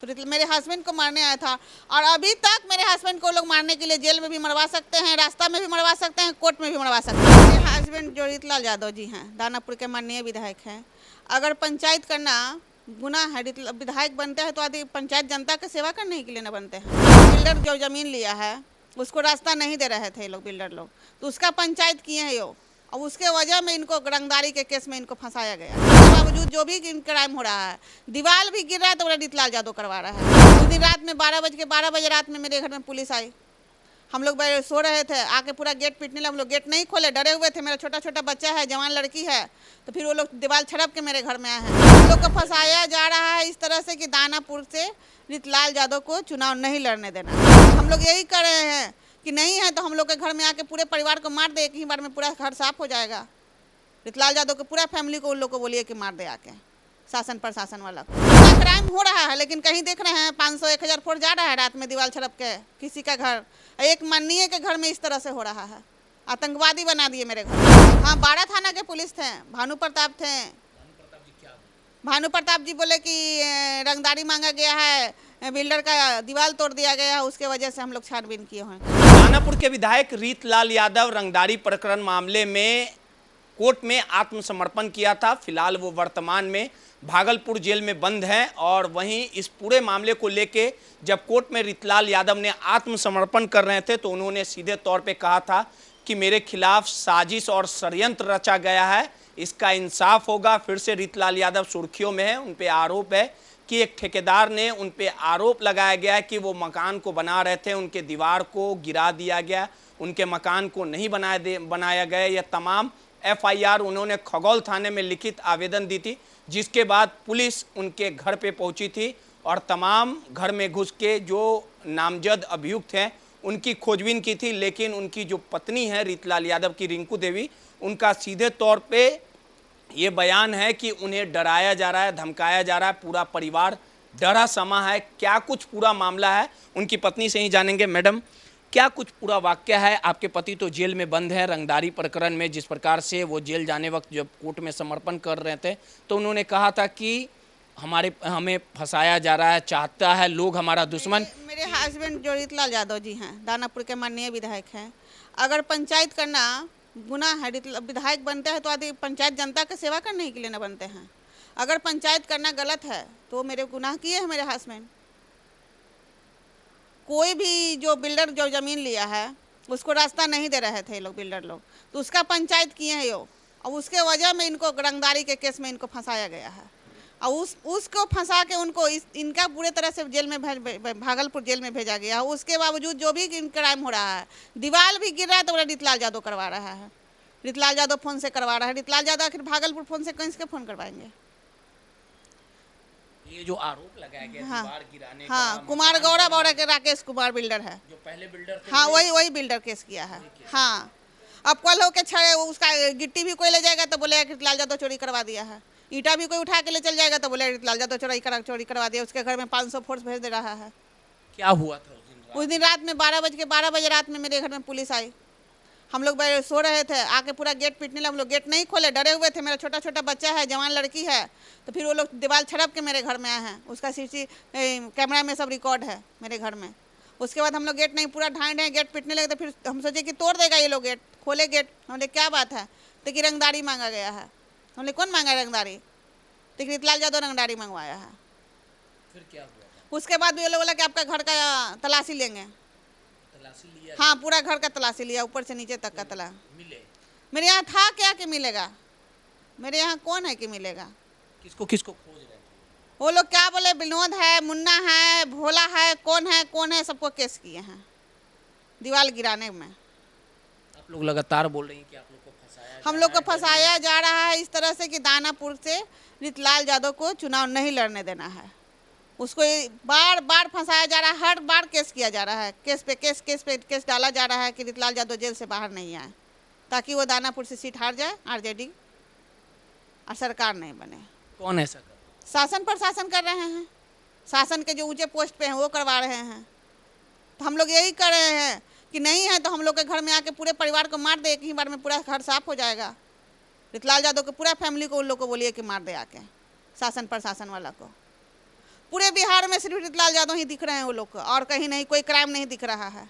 तो मेरे हस्बैंड को मारने आया था और अभी तक मेरे हस्बैंड को लोग मारने के लिए जेल में भी मरवा सकते हैं, रास्ता में भी मरवा सकते हैं, कोर्ट में भी मरवा सकते हैं। मेरे हस्बैंड जो रीतलाल यादव जी हैं, दानापुर के माननीय विधायक हैं। अगर पंचायत करना गुनाह है, विधायक बनते हैं तो आदि पंचायत जनता की सेवा करने के लिए न बनते हैं। बिल्डर जो ज़मीन लिया है उसको रास्ता नहीं दे रहे थे लोग, बिल्डर लोग, तो उसका पंचायत किए हैं यो, और उसके वजह में इनको रंगदारी के केस में इनको फंसाया गया। उसके बावजूद जो भी क्राइम हो रहा है, दीवार भी गिर रहा है तो रीतलाल यादव करवा रहा है। उस दिन रात में 12 बजे रात में मेरे घर में पुलिस आई। हम लोग सो रहे थे, आके पूरा गेट पीटने लगे। हम लोग गेट नहीं खोले, डरे हुए थे। मेरा छोटा छोटा बच्चा है, जवान लड़की है, तो फिर वो लोग दीवार छड़प के मेरे घर में आए हैं। हम लोग को फंसाया जा रहा है इस तरह से कि दानापुर से रीतलाल यादव को चुनाव नहीं लड़ने देना। हम लोग यही कर रहे हैं कि नहीं है तो हम लोग के घर में आके पूरे परिवार को मार दे, एक ही बार में पूरा घर साफ हो जाएगा। रीतलाल यादव को पूरा फैमिली को उन लोग को बोलिए कि मार दे आके, शासन प्रशासन वाला को। क्राइम हो रहा है लेकिन कहीं देख रहे हैं 500-1000 फुट जा रहा है रात में दीवार छड़प के किसी का घर। एक माननीय के घर में इस तरह से हो रहा है, आतंकवादी बना दिए मेरे घर। हाँ, 12 थाना के पुलिस थे, भानु प्रताप थे। भानु प्रताप जी बोले कि रंगदारी मांगा गया है, बिल्डर का दीवार तोड़ दिया गया है, उसके वजह से हम लोग छानबीन किए हैं। दानापुर के विधायक रीतलाल यादव रंगदारी प्रकरण मामले में कोर्ट में आत्मसमर्पण किया था। फिलहाल वो वर्तमान में भागलपुर जेल में बंद हैं और वहीं इस पूरे मामले को लेके जब कोर्ट में रीतलाल यादव ने आत्मसमर्पण कर रहे थे तो उन्होंने सीधे तौर पे कहा था कि मेरे खिलाफ साजिश और षड्यंत्र रचा गया है, इसका इंसाफ होगा। फिर से रीतलाल यादव सुर्खियों में है। उन पे आरोप है कि एक ठेकेदार ने उन पे आरोप लगाया गया है कि वो मकान को बना रहे थे, उनके दीवार को गिरा दिया गया, उनके मकान को नहीं बनाया गया। यह तमाम FIR उन्होंने खगौल थाने में लिखित आवेदन दी थी, जिसके बाद पुलिस उनके घर पे पहुंची थी और तमाम घर में घुस के जो नामजद अभियुक्त हैं उनकी खोजबीन की थी। लेकिन उनकी जो पत्नी है रीतलाल यादव की, रिंकू देवी, उनका सीधे तौर पे ये बयान है कि उन्हें डराया जा रहा है, धमकाया जा रहा है, पूरा परिवार डरा समा है। क्या कुछ पूरा मामला है उनकी पत्नी से ही जानेंगे। मैडम, क्या कुछ पूरा वाक्य है? आपके पति तो जेल में बंद है रंगदारी प्रकरण में। जिस प्रकार से वो जेल जाने वक्त जब कोर्ट में समर्पण कर रहे थे तो उन्होंने कहा था कि हमें फंसाया जा रहा है, चाहता है लोग हमारा दुश्मन। मेरे हस्बैंड जो रीतलाल यादव जी हैं, दानापुर के माननीय विधायक हैं। अगर पंचायत करना गुनाह है, विधायक बनते हैं तो आदि पंचायत जनता की सेवा करने के लिए न बनते हैं। अगर पंचायत करना गलत है तो मेरे गुनाह किए हैं मेरे हस्बैंड। कोई भी जो बिल्डर जो ज़मीन लिया है उसको रास्ता नहीं दे रहे थे लोग, बिल्डर लोग, तो उसका पंचायत किए हैं यो, और उसके वजह में इनको रंगदारी के केस में इनको फंसाया गया है। और उसको फंसा के उनको इनका पूरे तरह से जेल में भागलपुर जेल में भेजा गया है। उसके बावजूद जो भी क्राइम हो रहा है, दीवार भी गिर रहा है तो रीतलाल यादव करवा रहा है। रीतलाल यादव फ़ोन से करवा रहा है। रीतलाल यादव आखिर भागलपुर फ़ोन से किसके फ़ोन करवाएंगे? ये जो आरोप लगाया गया दीवार गिराने का, हाँ, कुमार गौरव और राकेश कुमार बिल्डर है जो पहले बिल्डर थे, हाँ वही बिल्डर केस किया है। हाँ, अब कल होके छड़े उसका गिट्टी भी कोई ले जाएगा तो बोले रीतलाल यादव चोरी करवा दिया है। ईटा भी कोई उठा के ले चल जाएगा तो बोले रीतलाल यादव चोरी करवा दिया। उसके घर में 500 फोर्स भेज दे रहा है। क्या हुआ था उस दिन रात में 12 बजे रात में मेरे घर में पुलिस आई। हम लोग सो रहे थे, आके पूरा गेट पीटने लगे। हम लोग गेट नहीं खोले, डरे हुए थे। मेरा छोटा छोटा बच्चा है, जवान लड़की है, तो फिर वो लोग दीवार छड़प के मेरे घर में आए हैं। उसका CC कैमरा में सब रिकॉर्ड है मेरे घर में। उसके बाद हम लोग गेट नहीं पूरा ढाए गेट पीटने लगे, तो फिर हम सोचे कि तोड़ देगा ये लोग गेट। खोले गेट, हमने क्या बात है तो कि रंगदारी मांगा गया है। हमने कौन मांगा रंगदारी? तो रीतलाल यादव रंगदारी मंगवाया है। फिर क्या हुआ? उसके बाद ये लोग बोला कि आपका घर का तलाशी लेंगे। तलाशी लिया? हाँ, पूरा घर का तलाशी लिया, ऊपर से नीचे तक का तला। मिले? मेरे यहाँ था क्या कि मिलेगा? मेरे यहाँ कौन है कि मिलेगा? किसको किसको खोज रहे थे वो लोग? क्या बोले, विनोद है, मुन्ना है, भोला है, कौन है, सबको केस किए हैं दीवार गिराने में। आप लोग लगातार बोल रहे हैं कि आप लोग को फंसाया, हम लोग को फंसाया जा रहा है इस तरह से कि दानापुर से रीतलाल यादव को चुनाव नहीं लड़ने देना है। उसको बार बार फंसाया जा रहा है, हर बार केस किया जा रहा है, केस पे केस डाला जा रहा है कि रीतलाल यादव जेल से बाहर नहीं आए, ताकि वो दानापुर से सीट हार जाए RJD और सरकार नहीं बने। कौन ऐसा कर? शासन प्रशासन कर रहे हैं, शासन के जो ऊंचे पोस्ट पे हैं वो करवा रहे हैं। तो हम लोग यही कर रहे हैं कि नहीं है तो हम लोग के घर में आके पूरे परिवार को मार दे, एक ही बार में पूरा घर साफ हो जाएगा। रीतलाल यादव को पूरा फैमिली को उन लोग को बोलिए कि मार दे आके, शासन प्रशासन वाला को। पूरे बिहार में सिर्फ रीतलाल यादव ही दिख रहे हैं वो लोग को, और कहीं नहीं, कोई क्राइम नहीं दिख रहा है।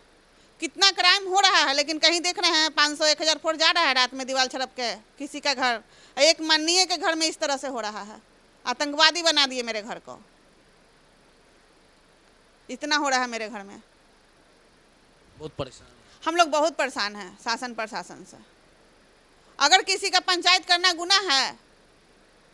कितना क्राइम हो रहा है, लेकिन कहीं देख रहे हैं 500-1000 फोड़ जा रहा है रात में दीवार छड़प के किसी का घर। एक माननीय के घर में इस तरह से हो रहा है, आतंकवादी बना दिए मेरे घर को, इतना हो रहा है मेरे घर में। बहुत परेशान है। हम लोग बहुत परेशान हैं शासन प्रशासन से। अगर किसी का पंचायत करना गुनाह है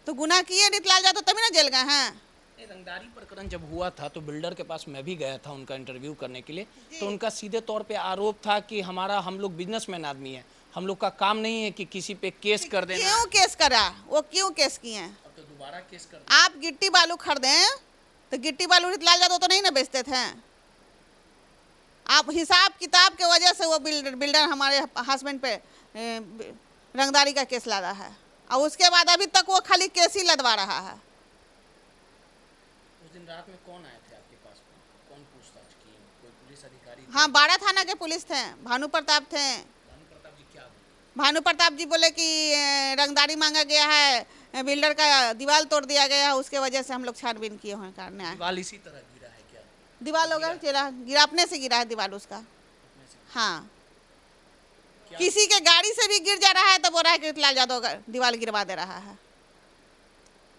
तो गुनाह किए रीतलाल यादव तभी ना जेल गए हैं। रंगदारी प्रकरण जब हुआ था तो बिल्डर के पास मैं भी गया था उनका इंटरव्यू करने के लिए, तो उनका सीधे तौर पे आरोप था कि हम लोग बिजनेसमैन आदमी है, हम लोग का काम नहीं है कि किसी पे केस कर देना। क्यों केस करा, वो क्यों केस किए हैं? अब तो दोबारा केस कर। आप गिट्टी बालू खरीदें तो गिट्टी बालू रीतलाल यादव तो नहीं ना बेचते थे। आप हिसाब किताब के वजह से वो बिल्डर हमारे हस्बैंड पे रंगदारी का केस लगा है, और उसके बाद अभी तक वो खाली केस ही लदवा रहा है। उस दिन रात में कौन आए थे आपके पास, कौन पूछताछ की, कोई पुलिस अधिकारी थे? हाँ, 12 थाना के पुलिस थे, भानु प्रताप थे। भानु प्रताप जी क्या बोले? भानु प्रताप जी बोले कि रंगदारी मांगा गया है, बिल्डर का दीवार तोड़ दिया गया है, उसके वजह से हम लोग छानबीन किए हुए करने आए। दीवार इसी तरह गिरा है क्या? दीवार होगा गिरा, अपने से गिरा है दीवार उसका। हाँ, किसी के गाड़ी से भी गिर जा रहा है तो बोल रहा है कि रीतलाल यादव दीवार गिरवा दे रहा है।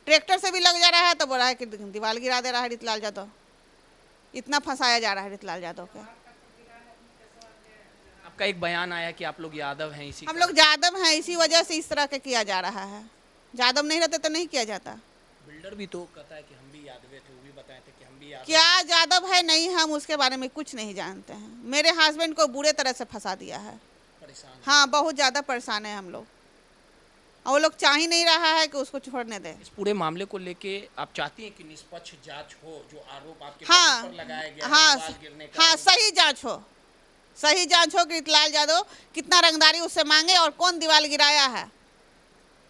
ट्रैक्टर से भी लग जा रहा है तो बोल रहा है कि दीवार गिरा दे रहा है रीतलाल यादव। इतना फंसाया जा रहा है रीतलाल यादव के। आपका एक बयान आया कि आप लोग यादव हैं, इसी हम लोग यादव हैं, इसी वजह से इस तरह के किया जा रहा है। यादव नहीं रहते तो नहीं किया जाता। बिल्डर भी तो कहता है कि हम भी यादव थे, वो भी बताए थे कि हम भी यादव। क्या यादव है नहीं, हम उसके बारे में कुछ नहीं जानते हैं। मेरे हस्बैंड को बुरे तरह से फंसा दिया है। परेशान। हाँ, बहुत ज़्यादा परेशान है हम लोग, और वो लोग चाह ही नहीं रहा है कि उसको छोड़ने दे। इस पूरे मामले को लेके आप चाहती हैं कि निष्पक्ष जांच हो, जो आरोप आपके हाँ, पर लगाया गया हाँ, दीवार गिरने का? हाँ, सही जांच हो, सही जांच हो कि रीतलाल यादव कितना रंगदारी उससे मांगे और कौन दीवार गिराया है।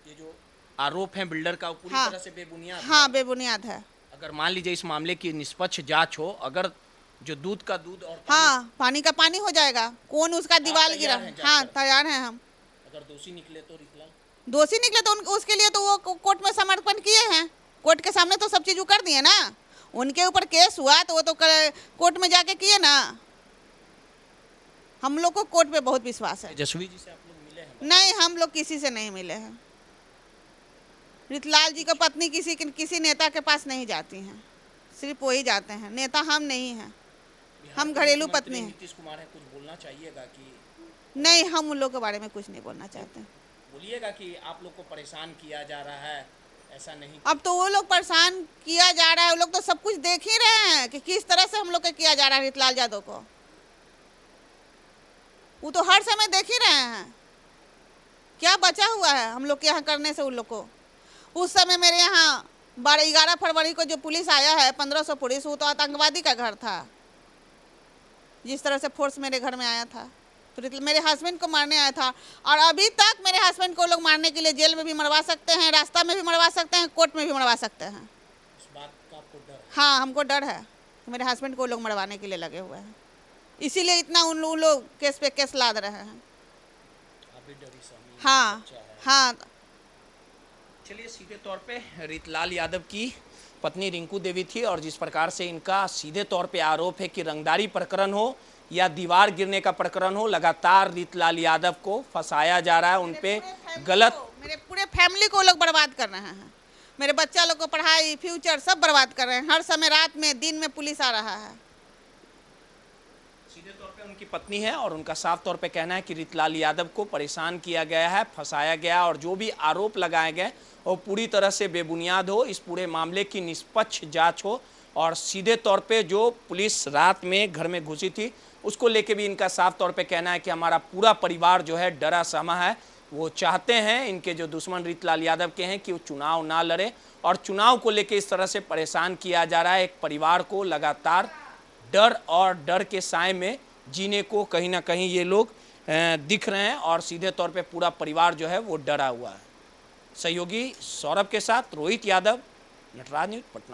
ये जो आरोप है बिल्डर का, वो पूरी हाँ, तरह से बेबुनियाद है। हाँ, बेबुनियाद है। अगर मान लीजिए इस मामले की निष्पक्ष जांच हो, अगर जो दूध का दूध और हाँ, पानी का पानी हो जाएगा, कौन उसका दीवार गिरा। हाँ, तैयार हैं हम। अगर दोषी निकले तो रीतलाल दोषी निकले तो उसके लिए तो वो कोर्ट में समर्पण किए हैं, कोर्ट के सामने तो सब चीज़ कर दिए ना। उनके ऊपर केस हुआ तो वो तो कोर्ट में जाके किए ना। हम लोग को कोर्ट पे बहुत विश्वास है। तेजस्वी जी से आप लोग मिले हैं? नहीं, हम लोग किसी से नहीं मिले हैं। रीतलाल जी की पत्नी किसी नेता के पास नहीं जाती हैं, सिर्फ वही जाते हैं। नेता हम नहीं हैं, हम घरेलू पत्नी हैं। नीतीश कुमार है, कुछ बोलना चाहिएगा कि नहीं, हम उन लोगों के बारे में कुछ नहीं बोलना चाहते हैं। बोलिएगा कि आप लोग को परेशान किया जा रहा है, ऐसा नहीं। अब तो वो लोग परेशान किया जा रहा है, वो लोग तो सब कुछ देख ही रहे हैं कि किस तरह से हम लोग को किया जा रहा है रीतलाल यादव को। वो तो हर समय देख ही रहे हैं क्या बचा हुआ है हम लोग के यहाँ करने से उन लोग को। उस समय मेरे यहाँ 11 फरवरी को जो पुलिस आया है, 1500 पुलिस, वो तो आतंकवादी का घर था। जिस तरह से फोर्स मेरे घर में आया था तो मेरे हस्बैंड को मारने आया था, और अभी तक मेरे हस्बैंड को लोग मारने के लिए जेल में भी मरवा सकते हैं, रास्ता में भी मरवा सकते हैं, कोर्ट में भी मरवा सकते हैं। इस बात का आपको डर है? हाँ, हमको डर है। मेरे हस्बैंड को लोग मरवाने के लिए लगे हुए हैं, इसीलिए इतना उन लोग केस पे केस लाद रहे हैं। आप भी डरी सहमी? हाँ, हाँ। चलिए, सीधे तौर पे रीतलाल यादव की पत्नी रिंकू देवी थी, और जिस प्रकार से इनका सीधे तौर पे आरोप है कि रंगदारी प्रकरण हो या दीवार गिरने का प्रकरण हो, लगातार रीतलाल यादव को फंसाया जा रहा है, उन पे गलत। मेरे पूरे फैमिली को लोग बर्बाद कर रहे हैं, मेरे बच्चा लोग को पढ़ाई, फ्यूचर सब बर्बाद कर रहे हैं। हर समय रात में दिन में पुलिस आ रहा है। सीधे तौर पे उनकी पत्नी है, और उनका साफ तौर पे कहना है कि रीतलाल यादव को परेशान किया गया है, फंसाया गया, और जो भी आरोप लगाए गए वो पूरी तरह से बेबुनियाद हो। इस पूरे मामले की निष्पक्ष जांच हो, और सीधे तौर पे जो पुलिस रात में घर में घुसी थी उसको लेके भी इनका साफ तौर पे कहना है कि हमारा पूरा परिवार जो है डरा सहमा है। वो चाहते हैं, इनके जो दुश्मन रीतलाल यादव के हैं, कि वो चुनाव ना लड़े, और चुनाव को लेके इस तरह से परेशान किया जा रहा है। एक परिवार को लगातार डर और डर के साए में जीने को कहीं ना कहीं ये लोग दिख रहे हैं, और सीधे तौर पे पूरा परिवार जो है वो डरा हुआ है। सहयोगी सौरभ के साथ रोहित यादव, नटराज न्यूज़, पटना।